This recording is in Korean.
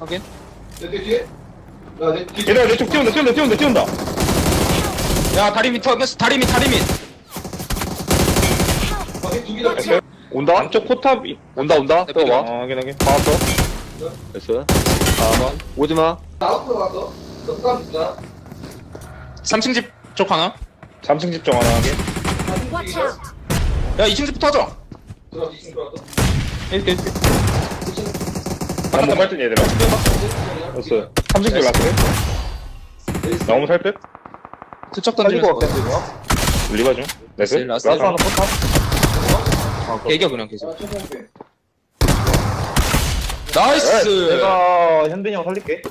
확인. 내 뒤에? 야내 뒤에 얘들아 내쪽 뛰어온다. 야, 다리 밑 확인했어. 다리 밑. 두 개다 온다? 안쪽 포탑 온다. 빼봐. 확인하게. 박았어. 됐어. 4번. 오지마. 나도 들어갔어 너 부담 주자 3층 집 쪽 하나. 3층 집중 하나 하게. Watch out! 야, 2층 집부터 하자. 들어갔어 2층 들어갔어 이렇게. 한번 빨든 얘들아. 됐어. 3층 집 라스트. 너무 살 듯? 투척 던지면서. 리바 중. 나이스. 라스트. 하나 포탑. 개겨 그냥 계속. 천천히 나이스. 내가 현빈이 형 살릴게.